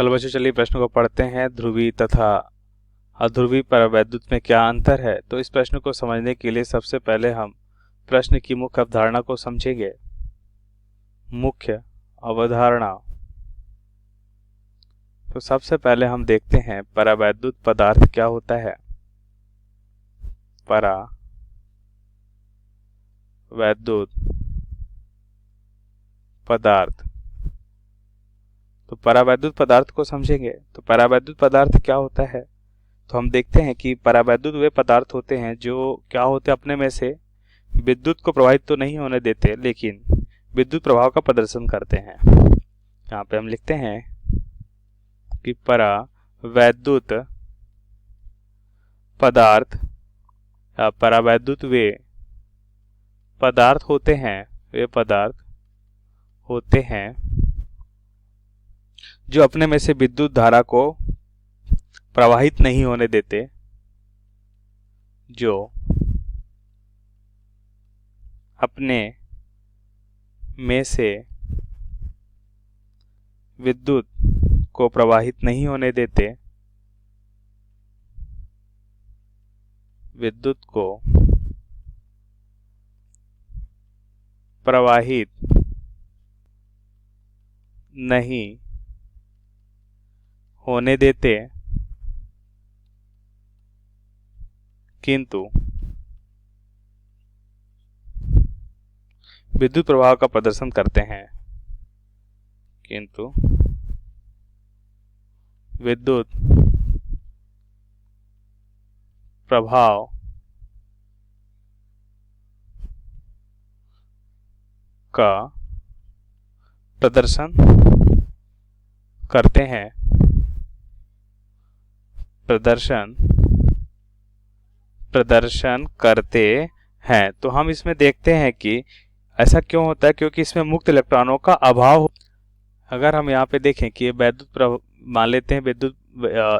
Hello बच्चों, चलिए प्रश्न को पढ़ते हैं। ध्रुवी तथा अध्रुवी परावैद्युत में क्या अंतर है? तो इस प्रश्न को समझने के लिए सबसे पहले हम प्रश्न की मुख्य अवधारणा को समझेंगे। मुख्य अवधारणा। तो सबसे पहले हम देखते हैं परावैद्युत पदार्थ क्या होता है। परावैद्युत पदार्थ। तो परावैद्युत पदार्थ को समझेंगे तो परावैद्युत पदार्थ क्या होता है। तो हम देखते हैं कि परावैद्युत वे पदार्थ होते हैं जो क्या होते हैं, अपने में से विद्युत को प्रवाहित तो नहीं होने देते लेकिन विद्युत प्रभाव का प्रदर्शन करते हैं। यहाँ पे हम लिखते हैं कि परावैद्युत पदार्थ या परावैद्युत वे पदार्थ होते हैं जो अपने में से विद्युत धारा को प्रवाहित नहीं होने देते, जो अपने में से विद्युत को प्रवाहित नहीं होने देते, विद्युत को प्रवाहित नहीं होने देते किंतु विद्युत प्रवाह का प्रदर्शन करते हैं, किंतु विद्युत प्रभाव का प्रदर्शन करते हैं, प्रदर्शन करते हैं। तो हम इसमें देखते हैं कि ऐसा क्यों होता है, क्योंकि इसमें मुक्त इलेक्ट्रॉनों का अभाव। अगर हम यहाँ पे देखें कि मान लेते हैं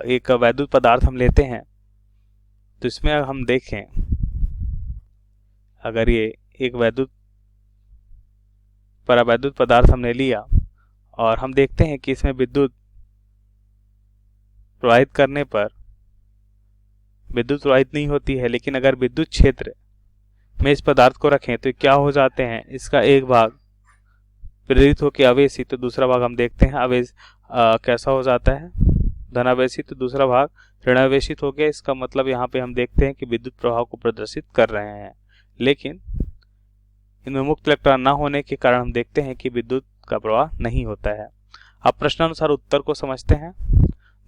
एक वैद्युत पदार्थ हम लेते हैं, तो इसमें हम देखें अगर ये एक परावैद्युत पदार्थ हमने लिया और हम देखते हैं कि इसमें विद्युत प्रवाहित करने पर विद्युत प्रवाहित नहीं होती है, लेकिन अगर विद्युत क्षेत्र में इस पदार्थ को रखें तो क्या हो जाते हैं, इसका एक भाग प्रेरित होकर आवेशित, तो दूसरा भाग हम देखते हैं कैसा हो जाता है, धनावेशित, तो दूसरा भाग ऋणावेशित हो गया। इसका मतलब यहाँ पे हम देखते हैं कि विद्युत प्रभाव को प्रदर्शित कर रहे हैं, लेकिन इनमें मुक्त इलेक्ट्रॉन न होने के कारण हम देखते हैं कि विद्युत का प्रवाह नहीं होता है। अब प्रश्नानुसार उत्तर को समझते हैं।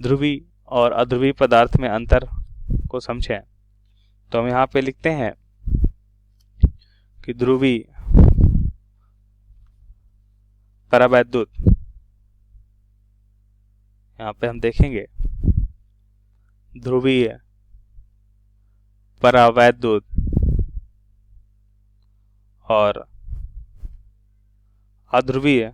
ध्रुवी और अध्रुवी पदार्थ में अंतर को समझें तो हम यहाँ पे लिखते हैं कि ध्रुवी परावैद्युत, यहाँ पे हम देखेंगे ध्रुवीय परावैद्युत और अध्रुवीय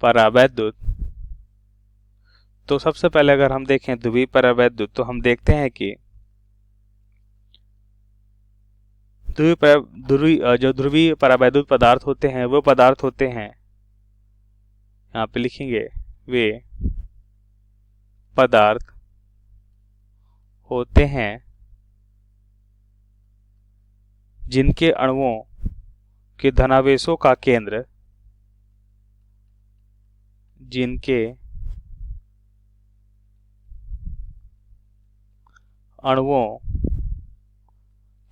परावैद्युत। तो सबसे पहले अगर हम देखें ध्रुवीय परावैद्युत, तो हम देखते हैं कि जो ध्रुवीय परावैद्युत पदार्थ होते हैं वो पदार्थ होते हैं, यहाँ पे लिखेंगे वे पदार्थ होते हैं जिनके अणुओं के धनावेशों का केंद्र, जिनके अणुओं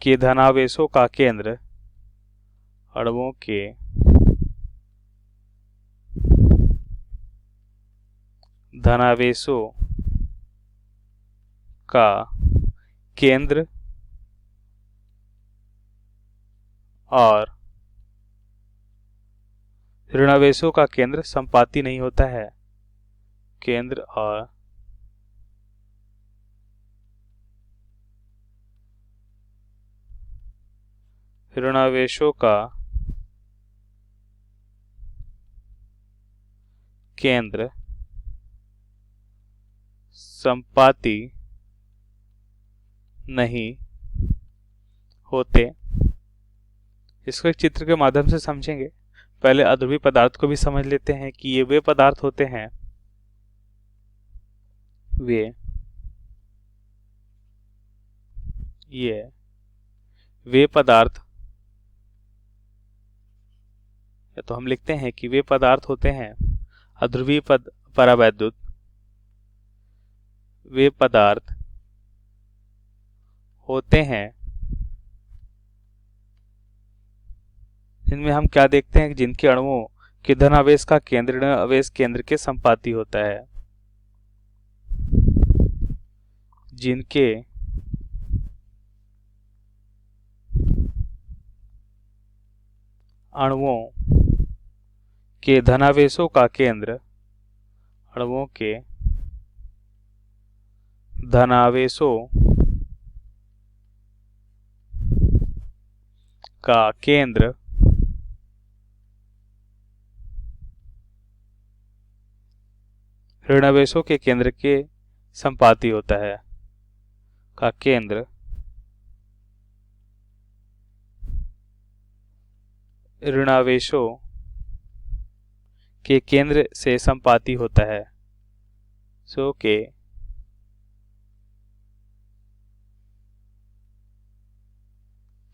के धनावेशों का केंद्र, अणुओं के धनावेशों का केंद्र और ऋणावेशों का केंद्र संपाती नहीं होता है, केंद्र और ऋणावेशों का केंद्र संपाती नहीं होते। इसको एक चित्र के माध्यम से समझेंगे। पहले अध्रुवीय पदार्थ को भी समझ लेते हैं कि ये वे पदार्थ होते हैं, वे पदार्थ, या तो हम लिखते हैं कि वे पदार्थ होते हैं अध्रुवीय परावैद्युत, वे पदार्थ होते हैं जिनमें हम क्या देखते हैं, जिनके अणुओं के धनावेश का केंद्र ऋण आवेश केंद्र के संपाती होता है। जिनके अणुओं के धनावेशों का केंद्र, अणुओं के धनावेशों का केंद्र ऋणावेशों के केंद्र के संपाती होता है, का केंद्र ऋणावेशों के केंद्र से संपाती होता है। सो के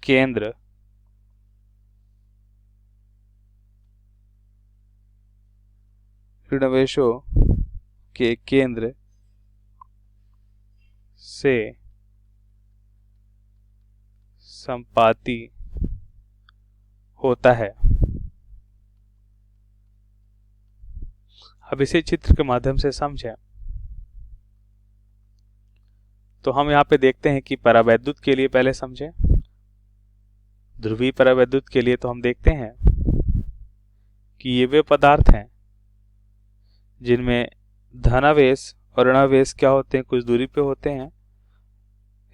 केंद्र ऋणावेशों के केंद्र से संपाती होता है। अब इसे चित्र के माध्यम से समझें तो हम यहाँ पे देखते हैं कि परावैद्युत के लिए पहले समझें। ध्रुवीय परावैद्युत के लिए तो हम देखते हैं कि ये वे पदार्थ हैं जिनमें धनावेश और ऋणावेश क्या होते हैं, कुछ दूरी पे होते हैं।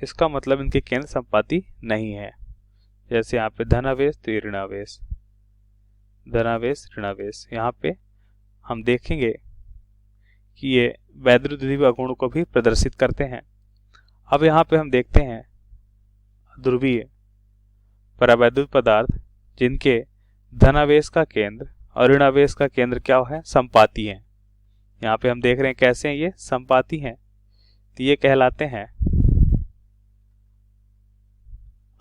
इसका मतलब इनके केंद्र संपाती नहीं है। जैसे यहाँ पे धनावेश तो ये ऋणावेश, धनावेश ऋणावेश। यहाँ पे हम देखेंगे कि ये वैद्युतद्वितीय अगुण को भी प्रदर्शित करते हैं। अब यहाँ पे हम देखते हैं ध्रुवीय परावैद्युत पदार्थ जिनके धनावेश का केंद्र और ऋणावेश का केंद्र क्या है, संपाती हैं। यहाँ पे हम देख रहे हैं कैसे हैं, ये संपाती हैं, तो ये कहलाते हैं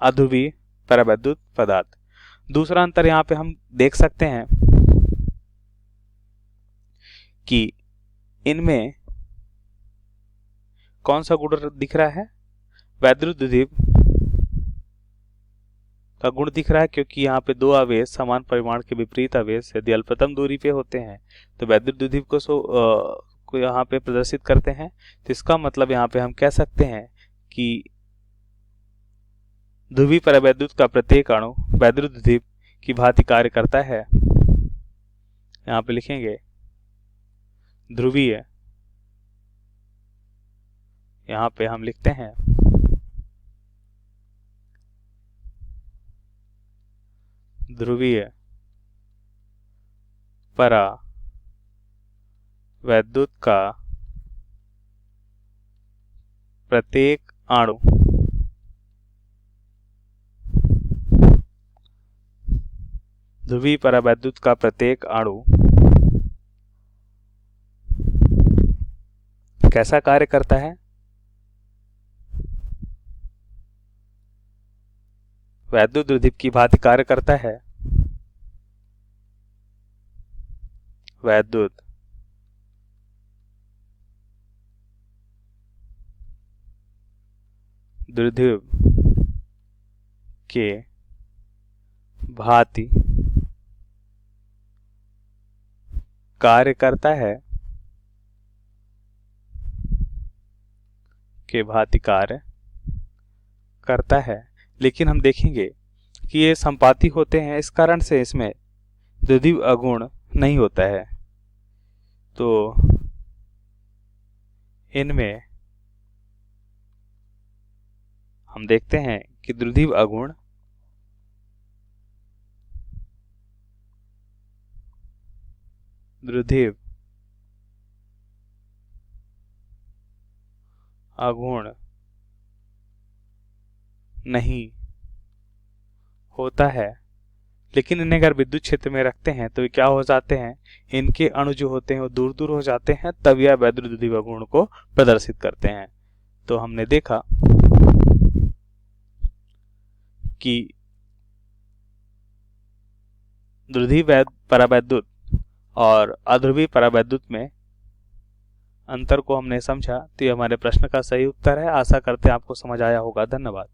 अध्रुवीय परावैद्युत पदार्थ। दूसरा अंतर यहाँ पे हम देख सकते हैं कि इनमें कौन सा गुण दिख रहा है, वैद्युतद्वितीय का गुण दिख रहा है, क्योंकि यहाँ पे दो आवेश समान परिमाण के विपरीत आवेश यदि अल्पतम दूरी पे होते हैं तो वैद्युतद्वितीय को यहाँ पे प्रदर्शित करते हैं। तो इसका मतलब यहाँ पे हम कह सकते हैं कि ध्रुवीय परावैद्युत का प्रत्येक अणु वैद्युतद्वितीय की भांति कार्य करता है। यहाँ पे लिखेंगे ध्रुवीय, यहाँ पे हम लिखते हैं ध्रुवीय परावैद्युत का प्रत्येक अणु ध्रुवीय परावैद्युत का प्रत्येक अणु कैसा कार्य करता है, वैद्युतद्वितीय की भांति कार्य करता है। वैद्युत द्विध्रुव के भांति कार्य करता है, के भांति कार्य करता है। लेकिन हम देखेंगे कि ये संपाती होते हैं, इस कारण से इसमें द्विध्रुव अगुण नहीं होता है। तो इनमें हम देखते हैं कि द्विध्रुव अगुण नहीं होता है, लेकिन इन्हें अगर विद्युत क्षेत्र में रखते हैं तो ये क्या हो जाते हैं, इनके अणु जो होते हैं वो दूर दूर हो जाते हैं, तब यह वैद्युत गुण को प्रदर्शित करते हैं। तो हमने देखा कि ध्रुवीय परावैद्युत और अध्रुवीय परावैद्युत में अंतर को हमने समझा। तो ये हमारे प्रश्न का सही उत्तर है। आशा करते हैं आपको समझ आया होगा। धन्यवाद।